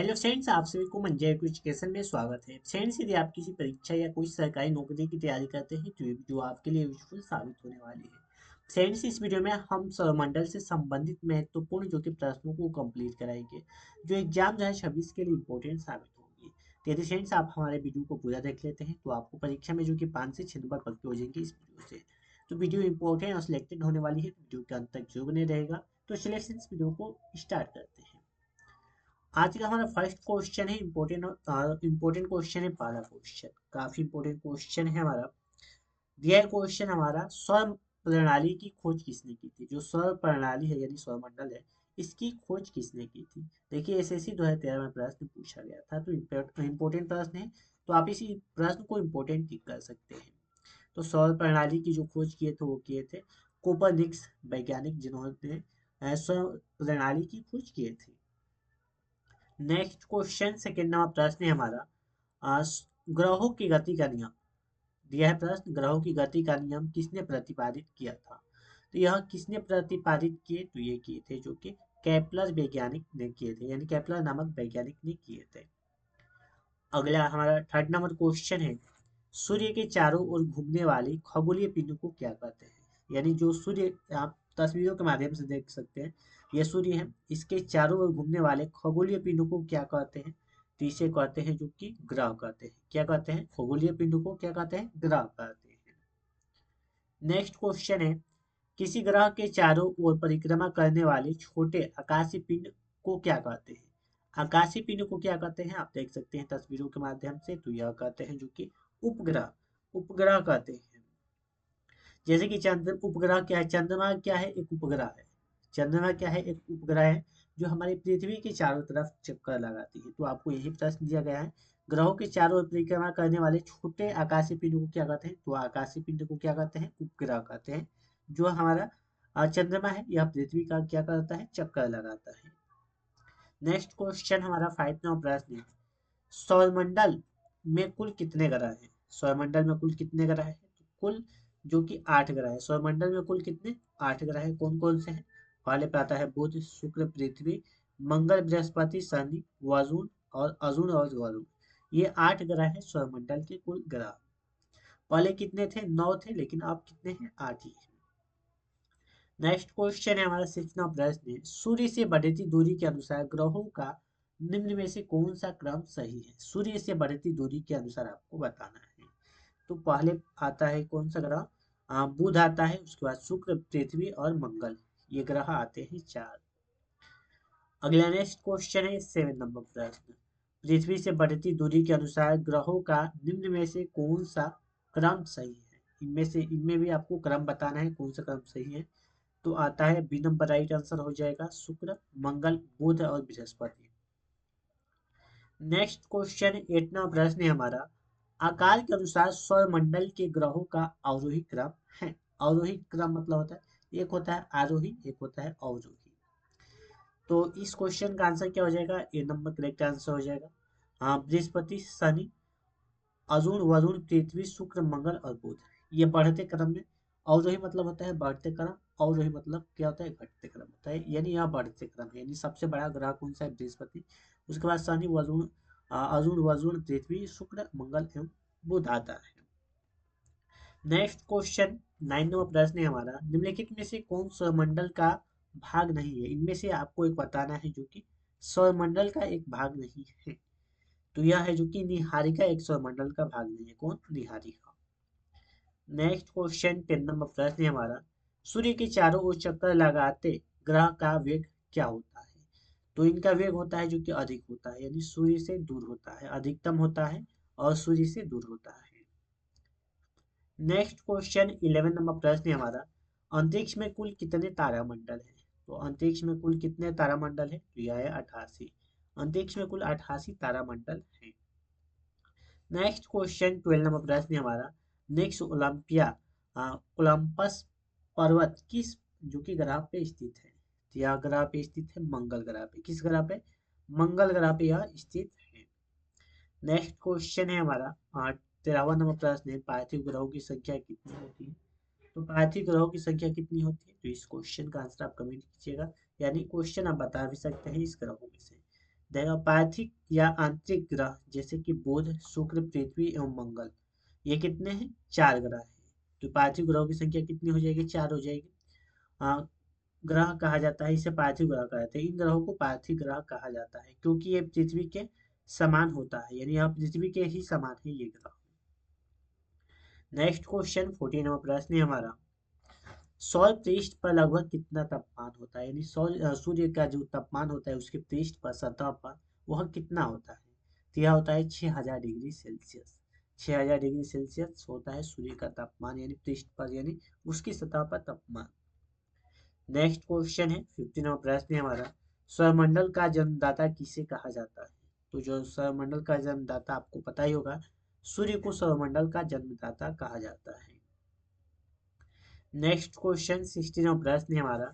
Hello friends, आप सभी को मंजा एजुकेशन में स्वागत है। फ्रेंड्स, यदि आप किसी परीक्षा या कोई सरकारी नौकरी की तैयारी करते हैं तो ये वीडियो आपके लिए यूजफुल साबित होने वाली है। फ्रेंड्स, इस वीडियो में हम सौरमंडल से संबंधित महत्वपूर्ण जो कि प्रश्नों को कंप्लीट कराएंगे, जो एग्जाम 2026 के लिए इंपॉर्टेंट साबित होंगे। तो यदि फ्रेंड्स आप हमारे वीडियो को पूरा देख लेते हैं तो आपको परीक्षा में जो कि 5 से 6 नंबर पक्के हो जाएंगे इस वीडियो से। तो वीडियो इंपॉर्टेंट और सिलेक्टेड होने वाली है, तो वीडियो के अंत तक जरूर बने रहेगा। तो चलिए फ्रेंड्स, वीडियो को स्टार्ट करते हैं। आज का हमारा फर्स्ट क्वेश्चन है इम्पोर्टेंट क्वेश्चन है। पहला क्वेश्चन काफी इम्पोर्टेंट क्वेश्चन है हमारा। दिया क्वेश्चन हमारा, सौर प्रणाली की खोज किसने की थी? जो सौर प्रणाली है यानी सौरमंडल है, इसकी खोज किसने की थी? देखिए, एसएससी 2013 में प्रश्न पूछा गया था, तो इम्पोर्टेंट प्रश्न है। तो आप इसी प्रश्न को इम्पोर्टेंट टिक कर सकते हैं। तो सौर प्रणाली की जो खोज किए थे वो किए थे कोपरनिक्स वैज्ञानिक, जिन्होंने सौर प्रणाली की खोज किए थे। नेक्स्ट क्वेश्चन सेकेंड नंबर प्रश्न है हमारा। ग्रहों की गति का नियम दिया है। प्रश्न, ग्रहों की गति का नियम किसने प्रतिपादित किया था? तो यह किसने प्रतिपादित किए? तो ये किए थे जो कि केपलर वैज्ञानिक ने किए थे, यानी केपलर नामक वैज्ञानिक ने किए थे। अगला हमारा थर्ड नंबर क्वेश्चन है, सूर्य के चारों ओर घूमने वाली खगोलीय पिंड को क्या कहते हैं? यानी जो सूर्य, आप तस्वीरों के माध्यम से देख सकते हैं, यह सूर्य है, इसके चारों ओर घूमने वाले खगोलीय पिंड को क्या कहते हैं? तो इसे कहते हैं जो कि ग्रह कहते हैं। क्या कहते हैं? खगोलीय पिंड को क्या कहते हैं? ग्रह कहते हैं। नेक्स्ट क्वेश्चन है, किसी ग्रह के चारों ओर परिक्रमा करने वाले छोटे आकाशीय पिंड को क्या कहते हैं? आकाशीय पिंड को क्या कहते हैं? आप देख सकते हैं तस्वीरों के माध्यम से, तो यह कहते हैं जो कि उपग्रह। उपग्रह कहते हैं। जैसे कि चंद्र उपग्रह क्या है? चंद्रमा क्या है? एक उपग्रह है। चंद्रमा क्या है? एक उपग्रह है जो हमारी पृथ्वी के चारों तरफ चक्कर लगाती है। तो आपको यही प्रश्न दिया गया है, ग्रहों के चारों ओर परिक्रमा करने वाले छोटे आकाशीय पिंड को क्या कहते हैं? तो आकाशीय पिंड को क्या कहते हैं? उपग्रह कहते हैं। जो हमारा चंद्रमा है, यह पृथ्वी का क्या करता है? चक्कर लगाता है। नेक्स्ट क्वेश्चन हमारा फाइव नंबर प्रश्न है, सौरमंडल में कुल कितने ग्रह हैं? सौरमंडल में कुल कितने ग्रह हैं? तो कुल जो कि 8 ग्रह है। सौरमंडल में कुल कितने? 8 ग्रह है। कौन कौन से हैं? पहले पे आता है बुध, शुक्र, पृथ्वी, मंगल, बृहस्पति, शनि, वरुण और अरुण और वरुण। ये 8 ग्रह है सौरमंडल के कुल ग्रह। पहले कितने थे? 9 थे, लेकिन अब कितने हैं? 8 ही हैं। नेक्स्ट क्वेश्चन है हमारा सिक्स नंबर प्रश्न है, सूर्य से बढ़ती दूरी के अनुसार ग्रहों का निम्न में से कौन सा क्रम सही है? सूर्य से बढ़ती दूरी के अनुसार आपको बताना है। तो पहले आता है कौन सा ग्रह? बुध आता है, उसके बाद शुक्र, पृथ्वी और मंगल। ये ग्रह आते हैं 4। अगला नेक्स्ट क्वेश्चन है सेवन नंबर प्रश्न, पृथ्वी से बढ़ती दूरी के अनुसार ग्रहों का निम्न में से कौन सा क्रम सही है? इनमें भी आपको क्रम बताना है, कौन सा क्रम सही है। तो आता है बी नंबर, राइट आंसर हो जाएगा शुक्र, मंगल, बुध और Brihaspati. Next question eight number प्रश्न है हमारा, आकार के अनुसार सौरमंडल के ग्रहों का अवरोही क्रम है। अवरोही क्रम मतलब होता है, एक होता है आरोही, एक होता है अवरोही। तो इस क्वेश्चन का आंसर क्या हो जाएगा? ए नंबर करेक्ट आंसर हो जाएगा। हाँ, बृहस्पति, शनि, अरुण, वरुण, पृथ्वी, शुक्र, मंगल और बुध। ये बढ़ते क्रम में। अवरोही मतलब होता है बढ़ते क्रम, अवरोही मतलब क्या होता है? घटते क्रम होता है। यानी यह बढ़ते क्रम है, यानी सबसे बड़ा ग्रह कौन सा है? बृहस्पति। उसके बाद शनि, वरुण, अरुण, वरुण, पृथ्वी, शुक्र, मंगल एवं बुध आता है। नेक्स्ट क्वेश्चन नाइन नंबर प्रश्न है हमारा, निम्नलिखित में से कौन सौरमंडल का भाग नहीं है? इनमें से आपको एक बताना है जो कि सौरमंडल का एक भाग नहीं है। तो यह है जो कि निहारिका एक सौरमंडल का भाग नहीं है। कौन? Niharika. Next question ten number प्रश्न है हमारा, सूर्य के चारों ओर चक्कर लगाते ग्रह का वेग क्या होता है? तो इनका वेग होता है जो कि अधिक होता है, यानी सूर्य से दूर होता है, अधिकतम होता है और सूर्य से दूर होता है। नेक्स्ट क्वेश्चन इलेवन नंबर प्रश्न है हमारा, अंतरिक्ष में कुल कितने तारामंडल हैं? तो अंतरिक्ष में कुल कितने तारामंडल है? तो यह है 88। अंतरिक्ष में कुल 88 तारामंडल हैं। नेक्स्ट क्वेश्चन ट्वेल्व नंबर प्रश्न है हमारा, नेक्स्ट ओलंपिया ओलंपस पर्वत किस जो कि ग्रह पे स्थित है? तो यह ग्रह पे स्थित है मंगल ग्रह पे। किस ग्रह पे? मंगल ग्रह पे यह स्थित है। नेक्स्ट क्वेश्चन है हमारा 13वां नंबर प्रश्न है, पार्थिव ग्रहों की संख्या कितनी होती है? तो पार्थिव ग्रहों की संख्या कितनी होती है? तो इस क्वेश्चन का आंसर आप कमेंट कीजिएगा, यानी क्वेश्चन आप बता भी सकते हैं इस ग्रहों में से। देखो पार्थिव या आंतरिक ग्रह जैसे कि बुध, शुक्र, पृथ्वी एवं मंगल, ये कितने हैं? 4 ग्रह हैं। तो पार्थिव ग्रहों की संख्या कितनी हो जाएगी? 4 हो जाएगी। आ, ग्रह कहा जाता है, इसे पार्थिव ग्रह कहा जाता है। इन ग्रहों को पार्थिव ग्रह कहा जाता है क्योंकि ये पृथ्वी के समान होता है, यानी यह पृथ्वी के ही समान है ये ग्रह। नेक्स्ट क्वेश्चन 14 नंबर प्रश्न है हमारा, सौर पृष्ठ पर लगभग कितना तापमान होता है? यानी सूर्य का जो तापमान होता है उसके पृष्ठ पर, सतह पर, वह कितना होता है? तो यह होता है 6000 डिग्री सेल्सियस। 6000 डिग्री सेल्सियस होता है सूर्य का तापमान, यानी पृष्ठ पर, यानी उसकी सतह पर तापमान। नेक्स्ट क्वेश्चन है 15 नंबर प्रश्न है हमारा, सौरमंडल का जन्मदाता किसे कहा जाता है? तो जो सौरमंडल का जन्मदाता आपको पता ही होगा, सूर्य को सौरमंडल का जन्मदाता कहा जाता है। नेक्स्ट क्वेश्चन 16 नंबर प्रश्न है हमारा,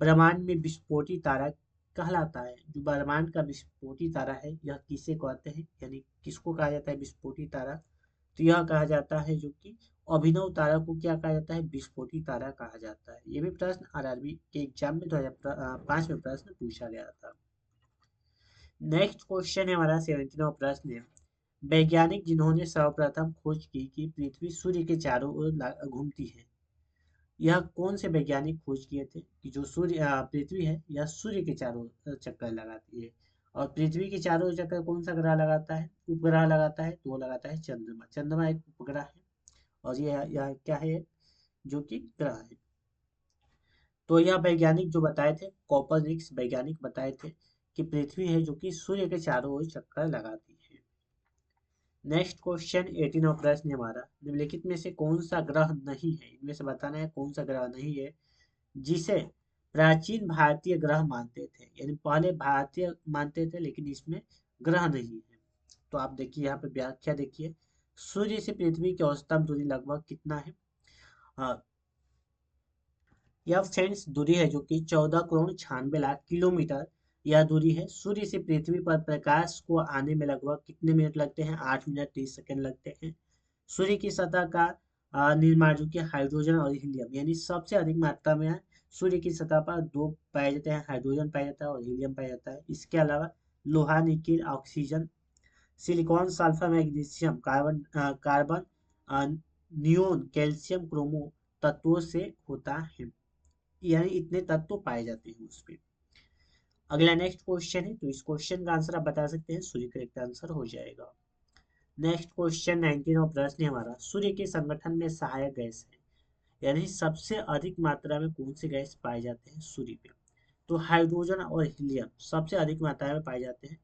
ब्रह्मांड में विस्फोटी तारा कहलाता है? जो ब्रह्मांड का विस्फोटी तारा है यह किसे कहते हैं, यानी किसको कहा जाता है विस्फोटी तारा? तो यह कहा जाता है जो कि अभिनव तारा को क्या कहा जाता है? विस्फोटी तारा कहा जाता है। ये भी प्रश्न आरआरबी के एग्जाम में 2005 में प्रश्न पूछा गया था। नेक्स्ट क्वेश्चन है हमारा 17वां प्रश्न है, वैज्ञानिक जिन्होंने सर्वप्रथम खोज की कि पृथ्वी सूर्य के चारों ओर घूमती है, यह कौन से वैज्ञानिक खोज किए थे कि जो पृथ्वी है यह सूर्य के चारों चक्कर लगाती है? और पृथ्वी के चारों ओर चक्कर कौन सा ग्रह लगाता है? उपग्रह लगाता है, तो वो लगाता है चंद्रमा। चंद्रमा एक उपग्रह है और यह क्या है? जो कि ग्रह है। तो यह वैज्ञानिक जो बताए थे, कोपरनिकस वैज्ञानिक बताए थे कि पृथ्वी है जो कि सूर्य के चारों ओर चक्कर लगाती है। नेक्स्ट क्वेश्चन 18 प्रश्न है हमारा, निम्नलिखित में से कौन सा ग्रह नहीं है? इनमें से बताना है कौन सा ग्रह नहीं है जिसे प्राचीन भारतीय ग्रह मानते थे, यानी पहले भारतीय मानते थे लेकिन इसमें ग्रह नहीं है। तो आप देखिए यहाँ पे व्याख्या देखिए, सूर्य से पृथ्वी की औसतन दूरी लगभग कितना है? हाँ, यह फ्रेंड्स दूरी है जो कि 14 करोड़ 96 लाख किलोमीटर यह दूरी है। सूर्य से पृथ्वी पर प्रकाश को आने में लगभग कितने मिनट लगते हैं? 8 मिनट 30 सेकंड लगते हैं। सूर्य की सतह का निर्माण जो कि हाइड्रोजन और हीलियम, यानी सबसे अधिक मात्रा में है। सूर्य की सतह पर दो पाए जाते हैं, हाइड्रोजन पाया जाता है और हीलियम पाया जाता है। इसके अलावा लोहा, nickel, oxygen, silicon, sulphur, magnesium, carbon, neon, calcium, क्रोमो तत्वों से होता है, यानी इतने तत्व पाए जाते हैं उसमें। अगला नेक्स्ट क्वेश्चन है, तो इस क्वेश्चन का आंसर आप बता सकते हैं, सूर्य करेक्ट आंसर हो जाएगा। नेक्स्ट क्वेश्चन 19 और प्रश्न है हमारा, सूर्य के संगठन में सहायक गैस है, यानी सबसे अधिक मात्रा में कौन से गैस पाए जाते हैं सूर्य पे? तो हाइड्रोजन और हीलियम सबसे अधिक मात्रा में पाए जाते हैं,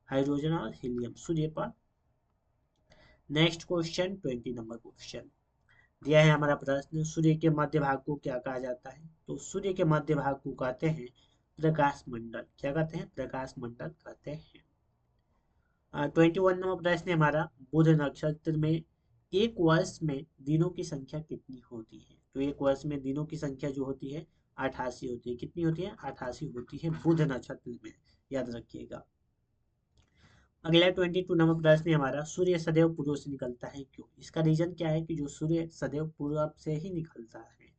हाइड्रोजन और हीलियम सूर्य पर। नेक्स्ट क्वेश्चन 20 नंबर क्वेश्चन दिया है हमारा प्रश्न, सूर्य के मध्य भाग को क्या कहा जाता है? तो सूर्य के मध्य भाग को कहते हैं प्रकाश मंडल। क्या कहते हैं? प्रकाश मंडल कहते हैं। 21 नंबर प्रश्न है हमारा, बुध नक्षत्र में एक वर्ष में दिनों की संख्या कितनी होती है? तो एक वर्ष में दिनों की संख्या जो होती है 88 होती है। कितनी होती है? 88 होती है बुध नक्षत्र में, याद रखिएगा। अगला 22 नंबर प्रश्न है हमारा, सूर्य सदैव पूर्व से निकलता है क्यों? इसका रीजन क्या है कि जो सूर्य सदैव पूर्व से ही निकलता है?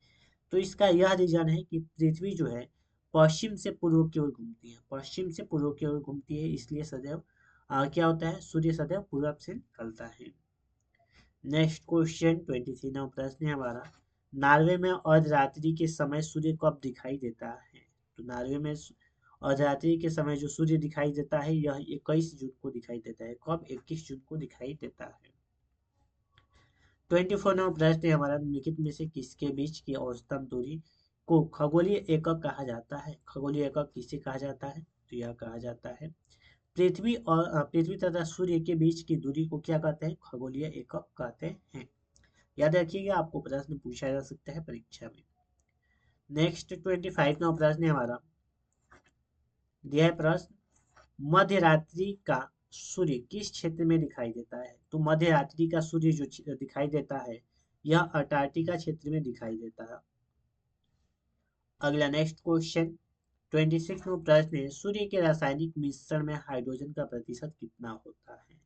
तो इसका यह रीजन है कि पृथ्वी जो है पश्चिम से पूर्व की ओर घूमती है, पश्चिम से पूर्व की ओर घूमती है, इसलिए सदैव क्या होता है? सूर्य सदैव पूर्व से निकलता है। नेक्स्ट क्वेश्चन 23 नंबर प्रश्न है हमारा, नॉर्वे में अर्धरात्रि के समय सूर्य कब दिखाई देता है? तो नॉर्वे में अर्धरात्रि के समय जो सूर्य दिखाई देता है यह 21 जून को दिखाई देता है। कब? 21 जून को दिखाई देता है। 24 नंबर प्रश्न है हमारा, निम्नलिखित में से किसके बीच की औसतन दूरी को खगोलीय एकक कहा जाता है? खगोलीय एकक किसे कहा जाता है? तो यह कहा जाता है पृथ्वी तथा सूर्य के बीच की दूरी को क्या कहते हैं? खगोलीय एकक कहते हैं। याद रखिएगा, आपको प्रश्न पूछा जा सकता है परीक्षा में। नेक्स्ट 25 नंबर प्रश्न है हमारा, दिया है प्रश्न, मध्य रात्रि का सूर्य किस क्षेत्र में दिखाई देता है? तो मध्य रात्रि का सूर्य जो दिखाई देता है यह अंटार्कटिका क्षेत्र में दिखाई देता है। अगला नेक्स्ट क्वेश्चन 26 में प्रश्न है, सूर्य के रासायनिक मिश्रण में हाइड्रोजन का प्रतिशत कितना होता है?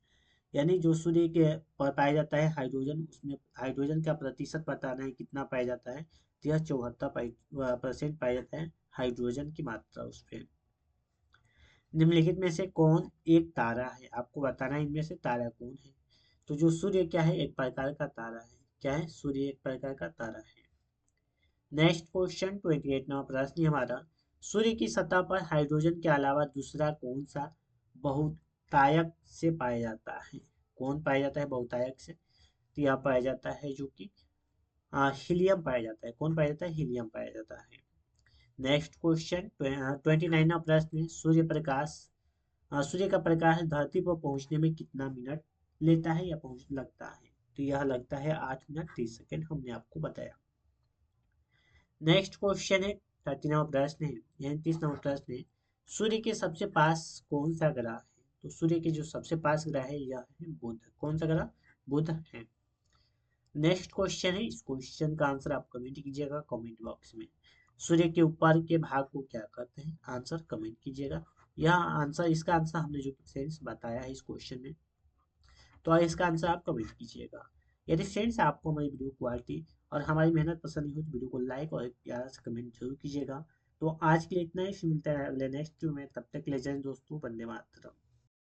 यानी जो सूर्य के पर पाया जाता है हाइड्रोजन, उसमें हाइड्रोजन का प्रतिशत बताना है कितना पाया जाता है? तो यह 74% पाया जाता है हाइड्रोजन की मात्रा उस पर। निम्नलिखित में से कौन एक तारा है? आपको बताना है इनमें से तारा कौन है। तो जो सूर्य क्या है? एक प्रकार का तारा है। क्या है? सूर्य एक प्रकार का तारा है। नेक्स्ट क्वेश्चन 28 नंबर प्रश्न हमारा, सूर्य की सतह पर हाइड्रोजन के अलावा दूसरा कौन सा बहुतायक से पाया जाता है? कौन पाया जाता है बहुतायक से? तो यह पाया जाता है जो कि हीलियम पाया जाता है। कौन पाया जाता है? हीलियम पाया जाता है। नेक्स्ट क्वेश्चन 29 नंबर प्रश्न है, सूर्य का प्रकाश धरती पर पहुंचने में कितना मिनट लेता है या पहुंच लगता है? तो यह लगता है 8 मिनट 30 सेकेंड, हमने आपको बताया। नेक्स्ट क्वेश्चन है 30 नंबर प्रश्न है, यानी 30 नंबर प्रश्न है, सूर्य के सबसे पास कौन सा ग्रह है? तो सूर्य के जो सबसे पास ग्रह है यह है बुध। कौन सा ग्रह? बुध है। नेक्स्ट क्वेश्चन है, इस क्वेश्चन का आंसर आप कमेंट कीजिएगा कमेंट बॉक्स में। सूर्य के ऊपर के भाग को क्या कहते हैं? आंसर कमेंट कीजिएगा। यह आंसर, इसका आंसर हमने जो फ्रेंड्स बताया है इस क्वेश्चन में, तो इसका आंसर आप कमेंट कीजिएगा। यदि फ्रेंड्स आपको हमारी वीडियो क्वालिटी और हमारी मेहनत पसंद नहीं हो तो वीडियो को लाइक और एक प्यारा सा कमेंट जरूर कीजिएगा। तो आज के लिए इतना ही, फिर मिलता है अगले नेक्स्ट में, तब तक ले जाएं दोस्तों, वंदे मातरम।